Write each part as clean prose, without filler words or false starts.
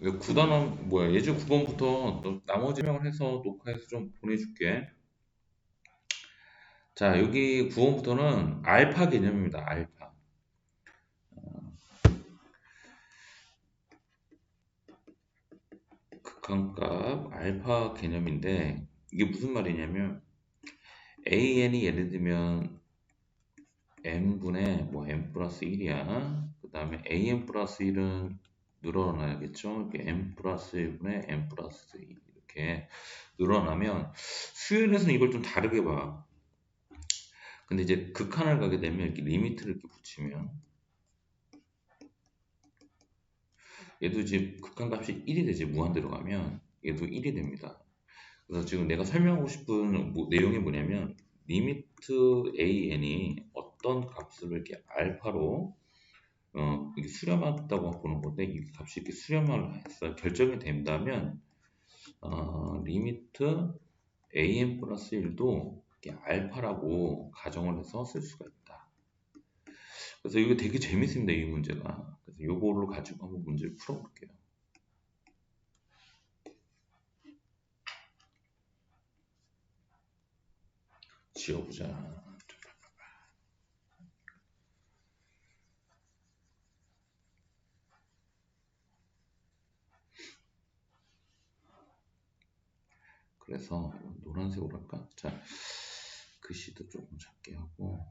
이거 9단원 뭐야? 예제 9번부터 또 나머지 설명을 해서 녹화해서 좀 보내줄게. 자, 여기 9번부터는 알파 개념입니다. 알파. 극한값 알파 개념인데 이게 무슨 말이냐면 AN이 예를 들면 n분의 뭐 n 플러스 1이야. 그 다음에 an 플러스 1은 늘어나야겠죠. 이렇게 n 플러스 1분의 n 플러스 2 이렇게 늘어나면 수열에서는 이걸 좀 다르게 봐. 근데 이제 극한을 가게 되면 이렇게 리미트를 이렇게 붙이면 얘도 이제 극한값이 1이 되지. 무한대로 가면 얘도 1이 됩니다. 그래서 지금 내가 설명하고 싶은 내용이 뭐냐면 리미트 an이 어떤 값을 이렇게 알파로 이게 수렴하다고 보는 건데 이 값이 이렇게 수렴을 해서 결정이 된다면 리미트 an 플러스 1도 이렇게 알파라고 가정을 해서 쓸 수가 있다. 그래서 이거 되게 재밌습니다, 이 문제가. 그래서 요거를 가지고 한번 문제를 풀어볼게요. 지워보자. 그래서 노란색으로 할까? 자, 글씨도 조금 작게 하고.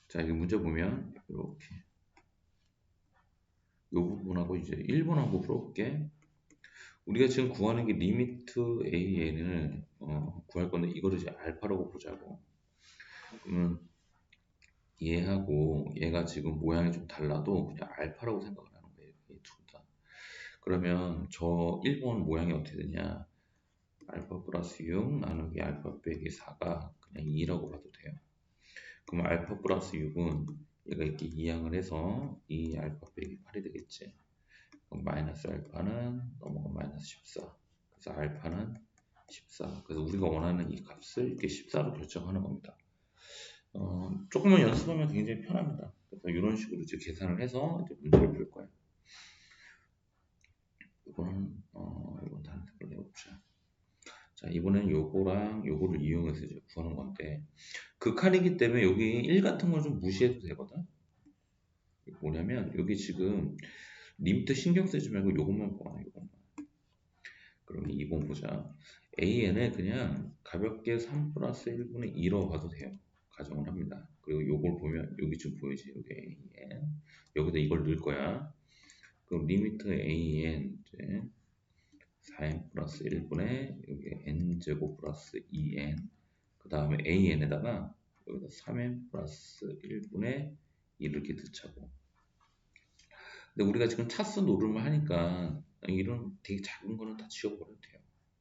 자, 이 문제 보면 이렇게 이 부분하고 이제 1번하고 풀어볼게. 우리가 지금 구하는 게 리미트 an을 구할 건데 이거를 이제 알파라고 보자고. 그러면 얘하고 얘가 지금 모양이 좀 달라도 그냥 알파라고 생각을 하는 거예요. 이 둘 다. 그러면 저 1번 모양이 어떻게 되냐? 알파 플러스 6 나누기 알파 빼기 4가 그냥 2라고 봐도 돼요. 그럼 알파 플러스 6은 얘가 이렇게 이항을 해서 2 알파 빼기 8이 되겠지. 그럼 마이너스 알파는 넘어가 마이너스 14. 그래서 알파는 14. 그래서 우리가 원하는 이 값을 이렇게 14로 결정하는 겁니다. 조금만 연습하면 굉장히 편합니다. 그래서 이런 식으로 이제 계산을 해서 이제 문제를 풀 거예요. 이건 다른 색깔로 내봅시다. 자, 이번엔 요거랑 요거를 이용해서 이제 구하는 건데, 극한이기 때문에 여기 1 같은 걸 좀 무시해도 되거든? 뭐냐면, 여기 지금 리미트 신경 쓰지 말고 요것만 봐, 요것만. 그러면 2번 보자. AN을 그냥 가볍게 3 플러스 1분의 2로 봐도 돼요. 가정을 합니다. 그리고 요걸 보면, 여기 좀 보이지? 여기 AN. 여기다 이걸 넣을 거야. 그럼 리미트 AN, 이제 4n 플러스 1분의 여기 n제곱 플러스 2n 그 다음에 an에다가 여기다 3n 플러스 1분의 2 이렇게 넣자고. 근데 우리가 지금 차수 노름을 하니까 이런 되게 작은 거는 다 지워버려도 돼요.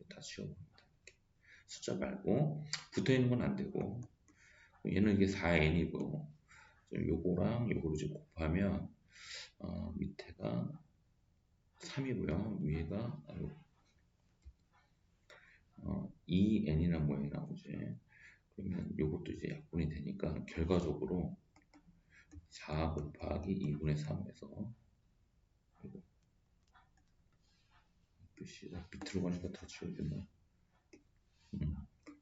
다 지워버립니다. 이렇게. 숫자 말고 붙어있는 건 안 되고 얘는 이게 4n이고 요거랑 요거를 이제 곱하면 밑에가 3이고요. 위에가 2n이란 모양이 나오지. 그러면 이것도 이제 약분이 되니까 결과적으로 4 곱하기 2분의 3에서 글씨가 밑으로 가니까 더 지워지네.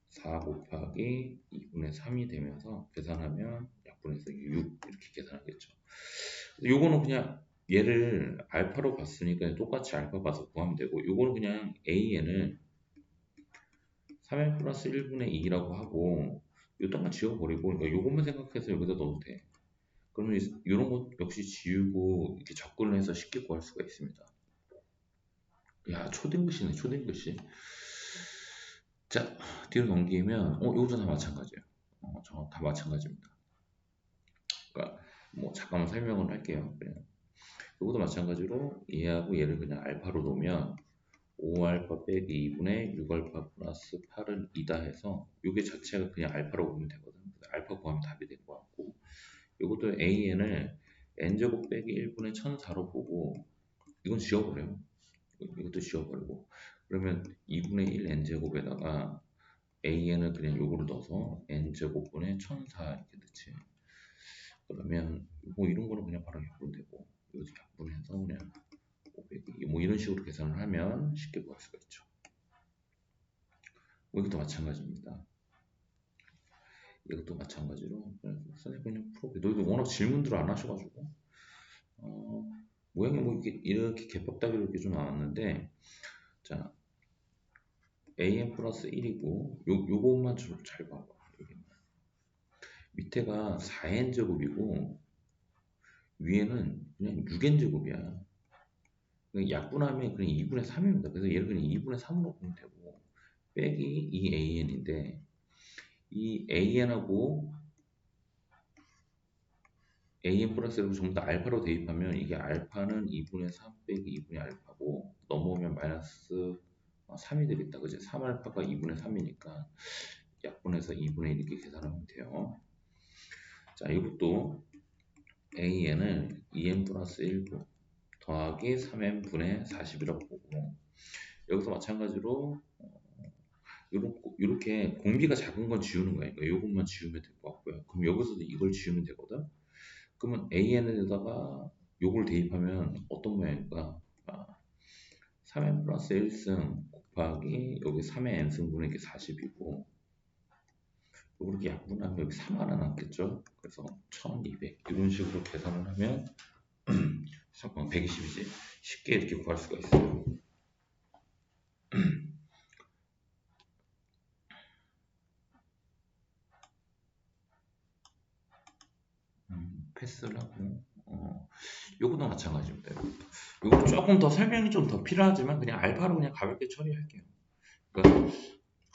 4 곱하기 2분의 3이 되면서 계산하면 약분해서 6 이렇게 계산하겠죠. 요거는 그냥 얘를 알파로 봤으니까 똑같이 알파 봐서 구하면 되고 요거는 그냥 an을 3n 플러스 1분의 2라고 하고 요딴 지워버리고 그러니까 요것만 생각해서 여기다 넣어도 돼. 그러면 이런 것 역시 지우고 이렇게 접근을 해서 쉽게 구할 수가 있습니다. 야, 초딩글씨네, 초딩글씨. 자, 뒤로 넘기면, 이것도 다 마찬가지예요. 저 다 마찬가지입니다. 그러니까, 뭐, 잠깐만 설명을 할게요. 그냥. 이것도 마찬가지로 얘하고 얘를 그냥 알파로 놓으면 5알파 빼기 2분의 6알파 플러스 8은 2다 해서 이게 자체가 그냥 알파로 보면 되거든. 알파 구하면 답이 될 것 같고 이것도 an을 n제곱 빼기 1분의 1004로 보고 이건 지워버려요. 이것도 지워버리고 그러면 2분의 1 n제곱에다가 an은 그냥 요거를 넣어서 n제곱분의 1004 이렇게 넣지. 그러면 뭐 이런 거는 그냥 바로 약분되고 여기서 약분해서 그냥 500이 뭐 이런 식으로 계산을 하면 쉽게 구할 수가 있죠. 뭐 이것도 마찬가지입니다. 이것도 마찬가지로 선생님 그냥 풀어볼게요. 너희도 워낙 질문들을 안 하셔가지고 모양이 뭐 이렇게 개법다기로 이렇게 좀 나왔는데 자 an 플러스 1이고 요것만 좀 잘 봐봐. 여기 밑에가 4n 제곱이고 위에는 그냥 6n 제곱이야. 약분하면 그냥 2분의 3입니다. 그래서 얘를 그냥 2분의 3으로 보면 되고 빼기 이 an인데 이 an하고 an 플러스를 전부 다 알파로 대입하면 이게 알파는 2분의 3 빼기 2분의 알파고 넘어오면 마이너스 3이 되겠다. 그지? 3알파가 2분의 3이니까 약분해서 2분의 1 이렇게 계산하면 돼요. 자, 이것도 an을 2n 플러스 1 더하기 3n분의 40이라고 보고 여기서 마찬가지로 이렇게 공비가 작은 건 지우는 거예요. 그러니까 이것만 지우면 될 것 같고요. 그럼 여기서도 이걸 지우면 되거든. 그러면 an에다가 요걸 대입하면 어떤 모양일까? 3n 플러스 1승 곱하기 여기 3의 n승분의 이게 40이고 이렇게 약분하면 여기 3 하나 남겠죠? 그래서 1200 이런 식으로 계산을 하면 120이지 쉽게 이렇게 구할 수가 있어요. 패스를 하고 요거도 마찬가지입니다. 요거 조금 더 설명이 좀 더 필요하지만 그냥 알파로 그냥 가볍게 처리할게요. 그러니까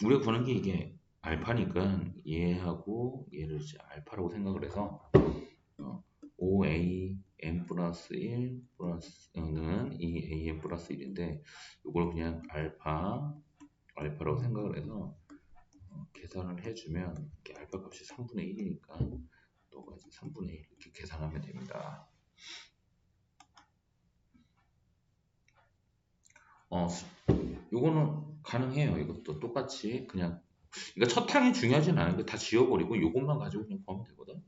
우리가 구하는 게 이게 알파니까 얘하고 얘를 이제 알파라고 생각을 해서 OA n 플러스 1 플러스는 이 AN 플러스 1인데 이걸 그냥 알파라고 생각을 해서 계산을 해주면 이렇게 알파 값이 3분의 1이니까 또가 이제 3분의 1 이렇게 계산하면 됩니다. 요거는 가능해요. 이것도 똑같이 그냥 그러니까 첫 항이 중요하진 않은 다 지워버리고 요것만 가지고 그냥 구하면 되거든.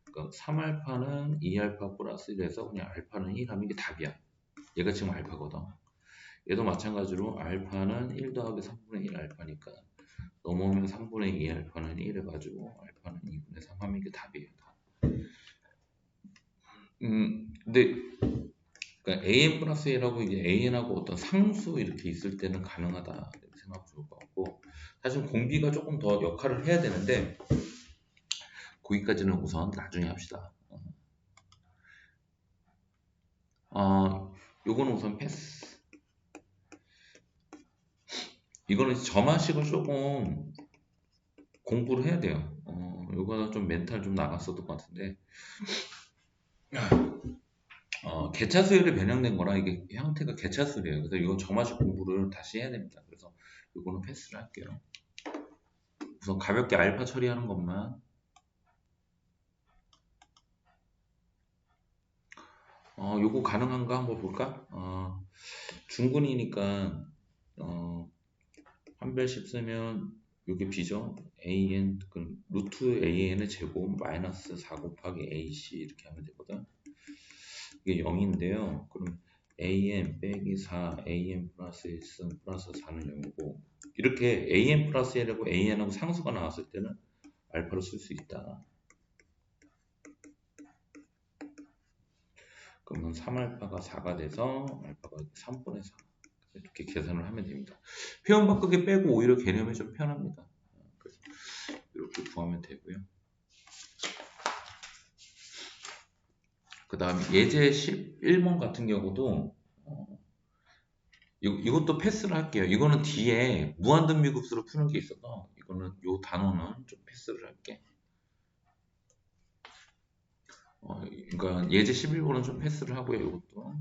그러니까 3알파는 2알파 플러스 1에서 그냥 알파는 1 하면 이게 답이야. 얘가 지금 알파거든. 얘도 마찬가지로 알파는 1 더하기 3분의 1 알파니까 넘어오면 3분의 2 알파는 1 해가지고 알파는 2분의 3 하면 이게 답이에요. 근데 그러니까 an 플러스 1하고 이게 an하고 어떤 상수 이렇게 있을 때는 가능하다 이렇게 생각하면 좋을 것 같고 사실 공비가 조금 더 역할을 해야 되는데 거기까지는 우선 나중에 합시다. 요거는 우선 패스. 이거는 점화식을 조금 공부를 해야 돼요. 요거는 좀 멘탈 좀 나갔었던 것 같은데 개차수열이 변형된 거라 이게 형태가 개차수열이에요. 그래서 이건 점화식 공부를 다시 해야 됩니다. 그래서 요거는 패스를 할게요. 우선 가볍게 알파 처리하는 것만 요거 가능한가 한번 볼까? 중근이니까 한 별씩 쓰면 요게 b죠. an 그 루트 an의 제곱 마이너스 4 곱하기 ac 이렇게 하면 되거든. 이게 0인데요. 그럼 an 빼기 4 an 플러스 1승 플러스 4는 0이고 이렇게 an 플러스 1하고 an하고 상수가 나왔을 때는 알파로 쓸 수 있다. 그러면 3알파가 4가 돼서 알파가 3분의 4 이렇게 계산을 하면 됩니다. 회원 바꾸기 빼고 오히려 개념이 좀 편합니다. 그래서 이렇게 구하면 되고요. 그 다음 예제 11번 같은 경우도 이것도 패스를 할게요. 이거는 뒤에 무한등비급수로 푸는 게 있어서 이거는 요 단어는 좀 패스를 할게. 그러니까 예제 11번은 좀 패스를 하고요. 이것도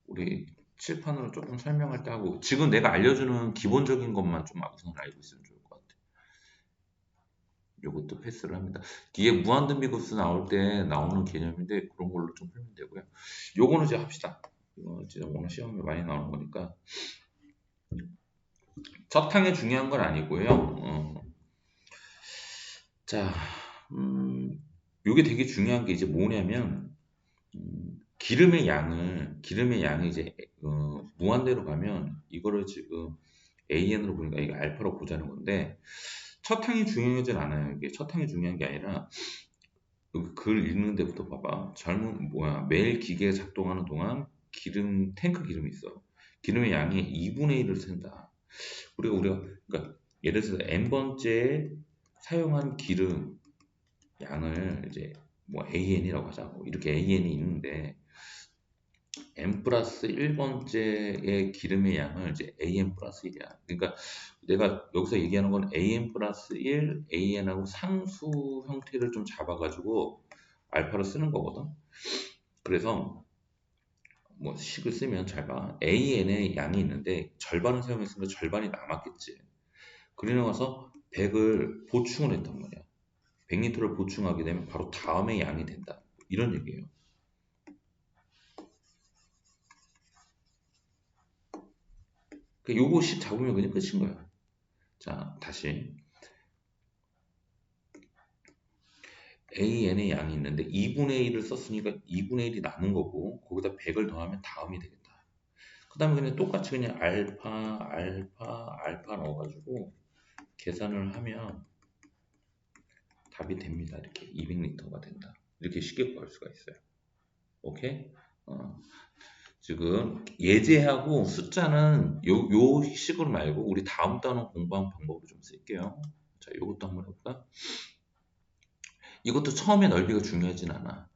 우리 칠판으로 조금 설명할 때 하고 지금 내가 알려주는 기본적인 것만 좀 우선 알고 있으면 좋을 것 같아요. 이것도 패스를 합니다. 뒤에 무한등비급수 나올 때 나오는 개념인데 그런 걸로 좀 풀면 되고요. 요거는 이제 합시다. 이거 진짜 오늘 시험에 많이 나오는 거니까 첫 항에 중요한 건 아니고요. 자, 요게 되게 중요한 게 이제 뭐냐면 기름의 양이 이제 무한대로 가면 이거를 지금 AN으로 보니까 이게 알파로 보자는 건데 첫 항이 중요하진 않아요. 이게 첫 항이 중요한 게 아니라 여기 글 읽는 데부터 봐봐. 매일 기계가 작동하는 동안 탱크 기름이 있어. 기름의 양이 2분의 1을 샌다. 그러니까 예를 들어서 n번째 사용한 기름 양을 이제 뭐 AN이라고 하자고. 이렇게 AN이 있는데 n 플러스 1번째의 기름의 양을 이제 AN 플러스 1이야. 그러니까 내가 여기서 얘기하는 건 AN 플러스 1, AN하고 상수 형태를 좀 잡아가지고 알파를 쓰는 거거든. 그래서 뭐 식을 쓰면 잘 봐. AN의 양이 있는데 절반을 사용했으니까 절반이 남았겠지. 그러고 나서 100을 보충을 했단 말이야. 100리터를 보충하게 되면 바로 다음에 양이 된다. 이런 얘기예요. 그러니까 요거 식 잡으면 그냥 끝인 거야. 자, 다시. AN의 양이 있는데 2분의 1을 썼으니까 2분의 1이 남은 거고 거기다 100을 더하면 다음이 되겠다. 그 다음에 그냥 똑같이 그냥 알파 넣어가지고 계산을 하면 답이 됩니다. 이렇게 200리터가 된다. 이렇게 쉽게 구할 수가 있어요. 오케이? 지금 예제하고 숫자는 요 식으로 말고 우리 다음 단원 공부한 방법으로 좀 쓸게요. 자, 요것도 한번 해볼까? 이것도 처음에 넓이가 중요하진 않아.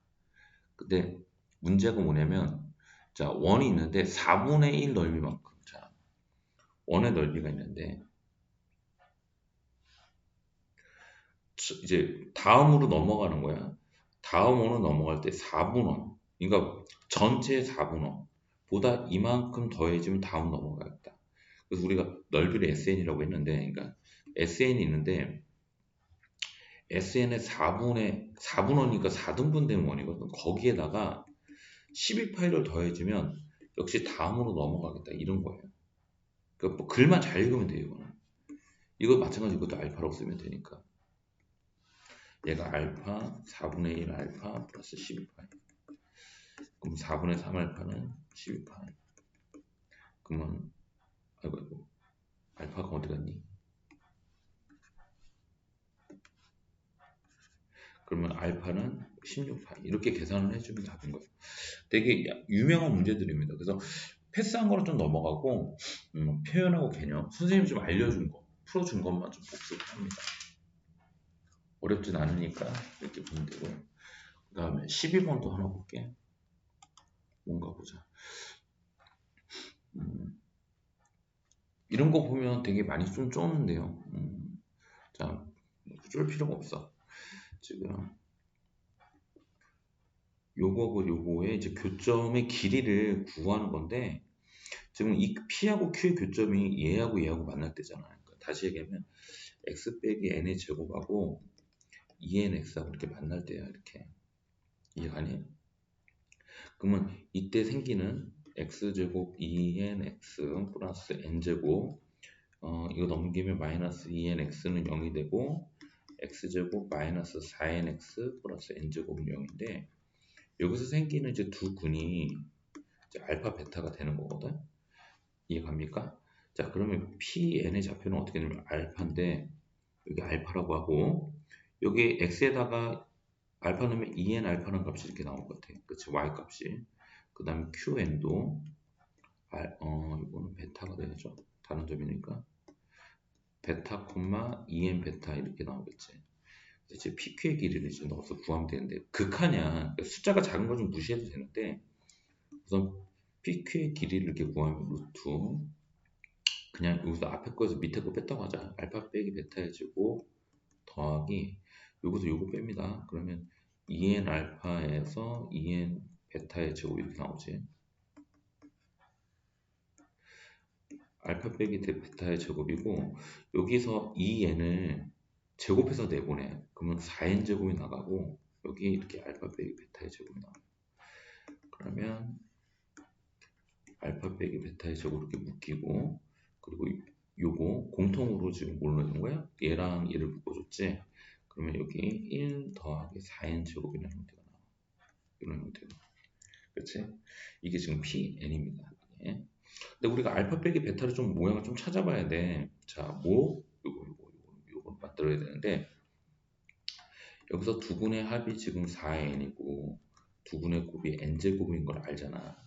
근데 문제가 뭐냐면 자, 원이 있는데 4분의 1 넓이만큼. 자, 원의 넓이가 있는데 이제 다음으로 넘어가는 거야. 다음으로 넘어갈 때 4분원. 그러니까 전체 4분원 보다 이만큼 더해지면 다음 넘어가겠다. 그래서 우리가 넓이를 SN이라고 했는데, 그러니까 SN이 있는데 SN의 4분원이니까 4등분 된 원이거든. 거기에다가 12파이를 더해주면 역시 다음으로 넘어가겠다 이런 거예요. 그러니까 뭐 글만 잘 읽으면 돼요. 이거 마찬가지로 이것도 알파라고 쓰면 되니까. 얘가 알파 4분의 1 알파 플러스 12파이. 그럼 4분의 3 알파는 12파이. 그러면 아이고 알파가 어디 갔니? 그러면 알파는 16파이. 이렇게 계산을 해주면 답인 거예요. 되게 유명한 문제들입니다. 그래서 패스한 거는 좀 넘어가고 표현하고 개념 선생님이 좀 알려준 거 풀어준 것만 좀 복습합니다. 어렵진 않으니까 이렇게 보면 되고 그 다음에 12번도 하나 볼게. 뭔가 보자. 이런 거 보면 되게 많이 좀 쪼는데요. 자, 쫄 필요가 없어. 지금 요거하고 요거의 이제 교점의 길이를 구하는 건데 지금 이 P하고 Q의 교점이 얘하고 만날 때잖아요. 그러니까 다시 얘기하면 x 빼기 n의 제곱하고 2nx하고 이렇게 만날 때야 이렇게. 이해가니? 그러면 이때 생기는 x제곱 2nx 플러스 n제곱 이거 넘기면 마이너스 2nx는 0이 되고 x제곱 마이너스 4nx 플러스 n제곱은 0인데 여기서 생기는 이제 두 근이 이제 알파 베타가 되는 거거든. 이해갑니까? 자, 그러면 pn의 좌표는 어떻게 되냐면 알파인데 여기 알파라고 하고 여기 x에다가 알파 넣으면 2n 알파라는 값이 이렇게 나올 것 같아. 그치? y 값이. 그 다음에 qn도 이거는 베타가 되죠. 다른 점이니까 베타 콤마 2n 베타 이렇게 나오겠지. 이제 PQ의 길이를 이제 넣어서 구하면 되는데 극하냐 그러니까 숫자가 작은 거 좀 무시해도 되는데 우선 PQ의 길이를 이렇게 구하면 루트 그냥 여기서 앞에 거에서 밑에 거 뺐다고 하자. 알파 빼기 베타의 제곱 더하기 여기서 요거 뺍니다. 그러면 2n 알파에서 2n 베타의 제곱 이렇게 나오지. 알파 빼기 베타의 제곱이고 여기서 2n을 제곱해서 내보내. 그러면 4n 제곱이 나가고 여기 이렇게 알파 빼기 베타의 제곱이 나와요. 그러면 알파 빼기 베타의 제곱 이렇게 묶이고 그리고 요거 공통으로 지금 뭘로 있는 거야? 얘랑 얘를 묶어줬지. 그러면 여기 1 더하기 4n 제곱이라는 형태가 나와. 이런 형태로. 그치? 이게 지금 PN입니다. 예. 근데 우리가 알파 빼기 베타를 좀 모양을 좀 찾아봐야 돼. 자, 뭐? 요거 만들어야 되는데, 여기서 두 분의 합이 지금 4n이고, 두 분의 곱이 n제곱인 걸 알잖아.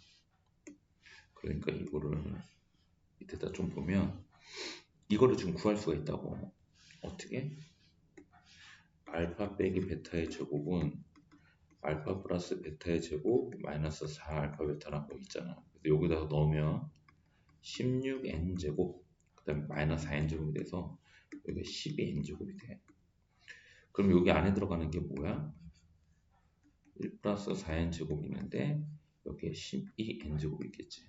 그러니까 이거를 밑에다 좀 보면, 이거를 지금 구할 수가 있다고. 어떻게? 알파 빼기 베타의 제곱은 알파 플러스 베타의 제곱 마이너스 4 알파 베타라고 있잖아. 그래서 여기다가 넣으면 16n 제곱 그 다음에 마이너스 4n 제곱이 돼서 여기 12n 제곱이 돼. 그럼 여기 안에 들어가는 게 뭐야? 1 플러스 4n 제곱이 있는데 여기에 12n 제곱이 있겠지.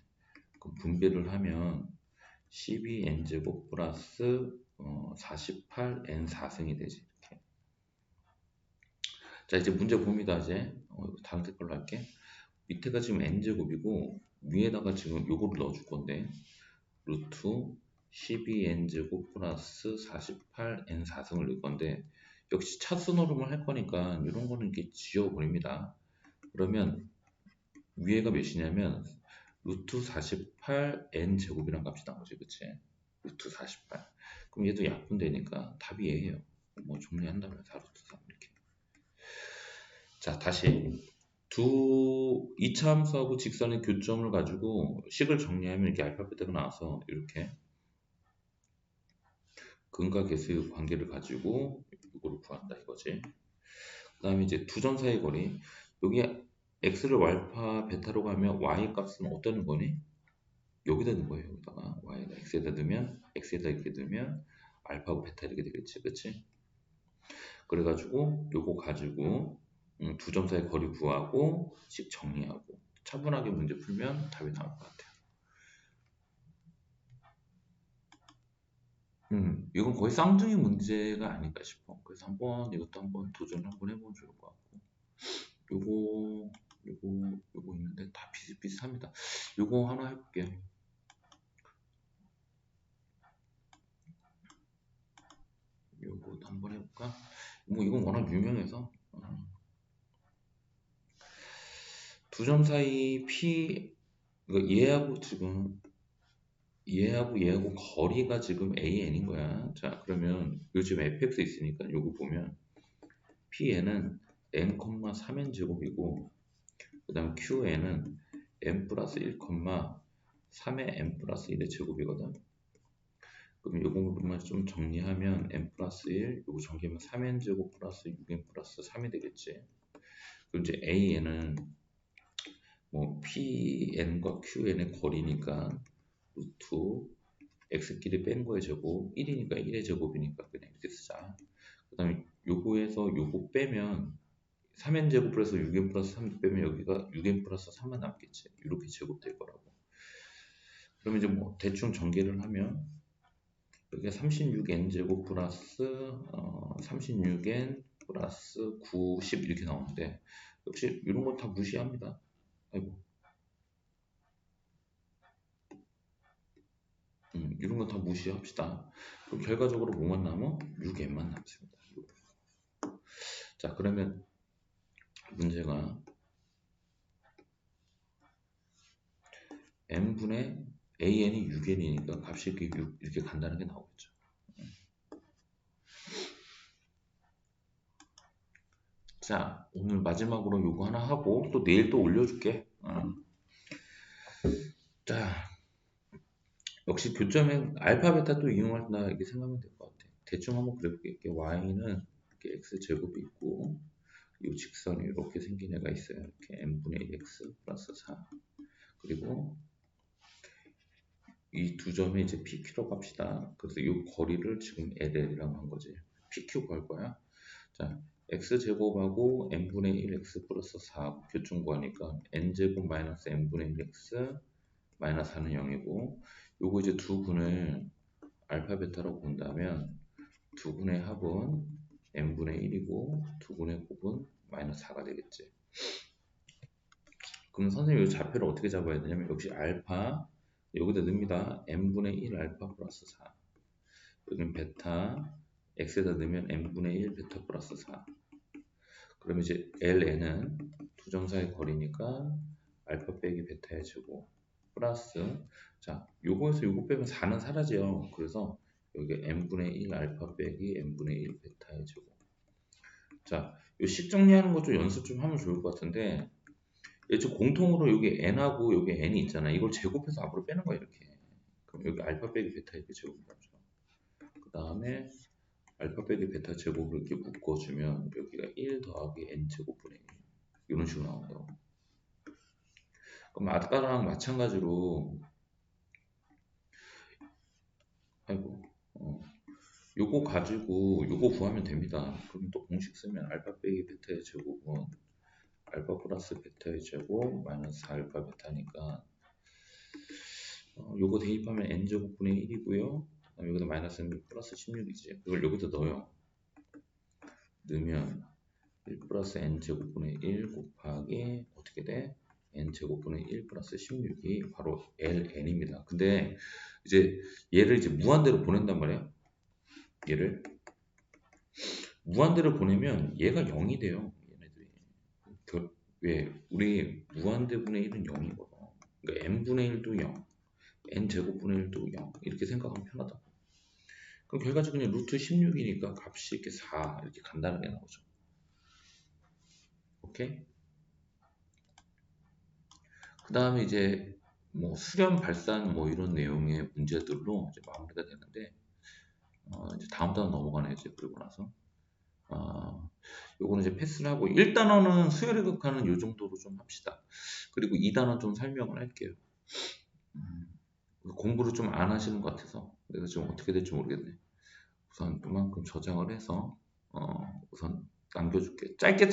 그럼 분배를 하면 12n 제곱 플러스 48n 4승이 되지. 이렇게. 자, 이제 문제 봅니다. 이제 다른 색깔로 할게. 밑에가 지금 n제곱이고 위에다가 지금 요거를 넣어줄 건데 루트 12n제곱 플러스 48n 4승을 넣을 건데 역시 차수 노름을 할 거니까 이런 거는 이렇게 지워버립니다. 그러면 위에가 몇이냐면 루트 48n 제곱이란 값이 나오지, 그치? 루트 48. 그럼 얘도 약분되니까 답이 얘예요. 뭐 정리한다면 4루트 3 이렇게. 자, 다시 이차 함수하고 직선의 교점을 가지고 식을 정리하면 이렇게 알파 베타가 나와서 이렇게 근과 계수의 관계를 가지고 이거를 구한다 이거지. 그 다음에 이제 두 점 사이 거리. 여기 x를 알파 베타로 가면 y 값은 어떠는 거니? 여기다 넣은 거예요. 여기다가 y에다 x에다 넣으면 x에다 이렇게 넣으면 알파하고 베타 이렇게 되겠지, 그치? 그래가지고 요거 가지고 두 점 사이 거리 구하고 식 정리하고 차분하게 문제 풀면 답이 나올 것 같아요. 이건 거의 쌍둥이 문제가 아닐까 싶어. 그래서 이것도 한번 도전 한번 해보면 좋을 것 같고. 요거 있는데 다 비슷비슷합니다. 요거 하나 해볼게요. 요거도 한번 해볼까? 뭐 이건 워낙 유명해서 두 점 사이 P 얘하고 지금 얘하고 거리가 지금 AN인 거야. 자, 그러면 요즘 fx 있으니까 요거 보면 Pn은 n, 3n 제곱이고 그 다음 Qn은 n 플러스 1, 3의 n 플러스 1의 제곱이거든. 그럼 요거만 좀 정리하면 n 플러스 1, 요거 정리하면 3n 제곱 플러스 6n 플러스 3이 되겠지. 그럼 이제 AN은 뭐 PN과 QN의 거리니까 루트 x끼리 뺀 거의 제곱 1이니까 1의 제곱이니까 그냥 이렇게 쓰자. 그 다음에 요거에서 요거 빼면 3n 제곱 플러스 6n 플러스 3 빼면 여기가 6n 플러스 3만 남겠지. 이렇게 제곱될 거라고. 그러면 이제 뭐 대충 전개를 하면 여기가 36n 제곱 플러스 36n 플러스 90 이렇게 나오는데 역시 이런 거 다 무시합니다. 아이고. 이런 거 다 무시합시다. 그럼 결과적으로 뭐만 남아? 6n만 남습니다. 자, 그러면 문제가 n분의 an이 6n이니까 값이 이렇게 6 이렇게 간다는 게 나오겠죠. 자, 오늘 마지막으로 요거 하나 하고 또 내일 또 올려줄게. 자, 역시 교점엔 알파 베타 또 이용한다 이렇게 생각하면 될 것 같아. 대충 한번 그려볼게. y는 이렇게 x 제곱이 있고 이 직선이 이렇게 생긴 애가 있어요. 이렇게 n분의 1x 플러스 4 그리고 이 두 점에 이제 PQ라고 합시다. 그래서 이 거리를 지금 LL이라고 한 거지. PQ 구할 거야. 자, x제곱하고 n분의 1x 플러스 4 교점 구하니까 n제곱 마이너스 n분의 1x 마이너스 4는 0이고 요거 이제 두 분을 알파 베타로 본다면 두 분의 합은 n분의 1이고 두 분의 곱은 마이너스 4가 되겠지. 그럼 선생님이 이 좌표를 어떻게 잡아야 되냐면 역시 알파 여기다 넣습니다. n분의 1 알파 플러스 4 여기는 베타 x에다 넣으면 n분의 1 베타 플러스 4. 그러면 이제 ln은 두 점 사이 거리니까 알파 빼기 베타의 제곱 플러스, 자 요거에서 요거 빼면 4는 사라져요. 그래서 여기 n분의 1 알파 빼기 n분의 1 베타의 제곱. 자, 요 식 정리하는 거 좀 연습 좀 하면 좋을 것 같은데, 저 공통으로 여기 n하고 여기 n이 있잖아. 이걸 제곱해서 앞으로 빼는 거야 이렇게. 그럼 여기 알파 빼기 베타 이렇게 제곱이라죠. 그 다음에 알파 빼기 베타 제곱을 이렇게 묶어주면 여기가 1 더하기 n 제곱분의 1 이런 식으로 나온다고. 그럼 아까랑 마찬가지로, 아이고, 요거 가지고 요거 구하면 됩니다. 그럼 또 공식 쓰면 알파 빼기 베타의 제곱은 알파 플러스 베타의 제곱 마이너스 4알파 베타니까, 요거 대입하면 n제곱분의 1이고요. 여기다 마이너스 플러스 16이지. 이걸 여기다 넣어요. 넣으면 1 플러스 n제곱분의 1 곱하기 어떻게 돼? n제곱분의 1 플러스 16이 바로 ln입니다. 근데 이제 얘를 이제 무한대로 보낸단 말이야. 얘를 무한대로 보내면 얘가 0이 돼요. 얘네들이. 왜? 우리 무한대분의 1은 0이거든. 그러니까 n분의 1도 0, n제곱분의 1도 0 이렇게 생각하면 편하다. 그럼 결과적으로 그냥 루트 16이니까 값이 이렇게 4 이렇게 간단하게 나오죠. 오케이? 그 다음에 이제 뭐 수렴 발산 뭐 이런 내용의 문제들로 이제 마무리가 되는데, 이제 다음 단원 넘어가네 이제. 그리고 나서 요거는 이제 패스를 하고 1단원은 수열의 극한은 요 정도로 좀 합시다. 그리고 2단원 좀 설명을 할게요. 공부를 좀 안 하시는 것 같아서 내가 지금 어떻게 될지 모르겠네. 우선 그만큼 저장을 해서 우선 남겨줄게. 짧게